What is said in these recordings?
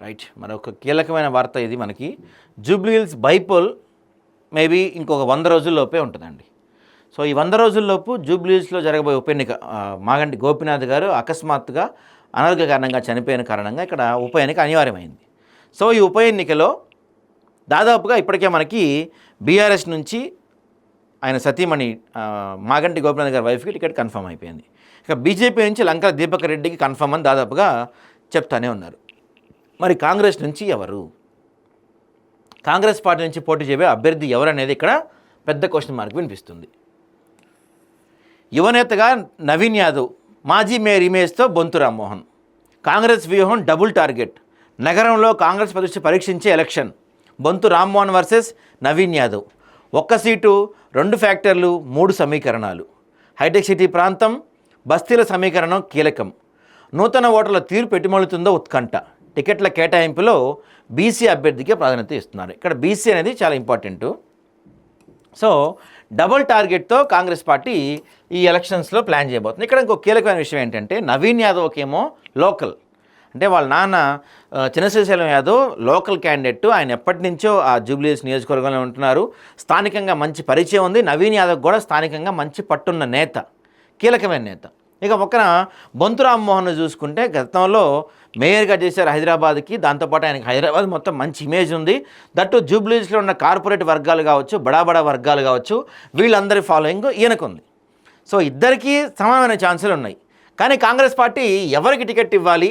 Right, మరొక కీలకమైన వార్త ఇది మనకి. జూబ్లీహిల్స్ బైపోల్ మేబీ ఇంకొక 100 రోజుల్లోపే ఉంటుందండి. సో ఈ 100 రోజుల్లోపు జూబ్లీహిల్స్లో జరగబోయే ఉప ఎన్నిక, మాగంటి గోపీనాథ్ గారు అకస్మాత్తుగా అనారోగ్య కారణంగా చనిపోయిన కారణంగా ఇక్కడ ఉప ఎన్నిక అనివార్యమైంది. సో ఈ ఉప ఎన్నికలో దాదాపుగా ఇప్పటికే మనకి బీఆర్ఎస్ నుంచి ఆయన సతీమణి మాగంటి గోపీనాథ్ గారి వైఫ్కి టికెట్ కన్ఫర్మ్ అయిపోయింది. ఇక బీజేపీ నుంచి లంకల దీపక్ రెడ్డికి కన్ఫర్మ్ అని దాదాపుగా చెప్తానే ఉన్నారు. మరి కాంగ్రెస్ నుంచి ఎవరు, కాంగ్రెస్ పార్టీ నుంచి పోటీ చేయబోయే అభ్యర్థి ఎవరు అనేది ఇక్కడ పెద్ద క్వశ్చన్ మార్క్ వినిపిస్తుంది. యువనేతగా నవీన్ యాదవ్, మాజీ మేయర్ ఇమేజ్తో బొంతు రామ్మోహన్. కాంగ్రెస్ వ్యూహం డబుల్ టార్గెట్, నగరంలో కాంగ్రెస్ ప్రతిష్ట పరీక్షించే election. Bonthu Rammohan versus Naveen Yadav. 1 seat 2 ఫ్యాక్టర్లు 3 సమీకరణాలు. హైటెక్ సిటీ ప్రాంతం, బస్తీల సమీకరణం కీలకం. నూతన ఓటర్ల తీర్పు ఎటుమలుతుందో ఉత్కంఠ. టికెట్ల కేటాయింపులో బీసీ అభ్యర్థికే ప్రాధాన్యత ఇస్తున్నారు. ఇక్కడ బీసీ అనేది చాలా ఇంపార్టెంటు. సో డబుల్ టార్గెట్తో కాంగ్రెస్ పార్టీ ఈ ఎలక్షన్స్లో ప్లాన్ చేయబోతుంది. ఇక్కడ ఇంకో కీలకమైన విషయం ఏంటంటే నవీన్ యాదవ్కేమో లోకల్, అంటే వాళ్ళ నాన్న చినశ్రీశైలం యాదవ్ లోకల్ క్యాండిడేట్. ఆయన ఎప్పటి నుంచో ఆ జూబ్లీహిల్స్ నియోజకవర్గంలో ఉంటున్నారు. స్థానికంగా మంచి పరిచయం ఉంది. నవీన్ యాదవ్ కూడా స్థానికంగా మంచి పట్టున్న నేత, కీలకమైన నేత. ఇక పక్కన బొంతు రామ్మోహన్ చూసుకుంటే గతంలో మేయర్గా చేశారు హైదరాబాద్కి. దాంతోపాటు ఆయనకి హైదరాబాద్ మొత్తం మంచి ఇమేజ్ ఉంది. దట్టు జూబ్లీహిల్స్లో ఉన్న కార్పొరేట్ వర్గాలు కావచ్చు, బడా వర్గాలు కావచ్చు, వీళ్ళందరి ఫాలోయింగ్ ఈయనకుంది. సో ఇద్దరికీ సమానమైన ఛాన్సులు ఉన్నాయి. కానీ కాంగ్రెస్ పార్టీ ఎవరికి టికెట్ ఇవ్వాలి,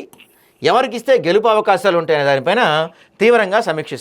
ఎవరికి ఇస్తే గెలుపు అవకాశాలు ఉంటాయనే దానిపైన తీవ్రంగా సమీక్షిస్తుంది.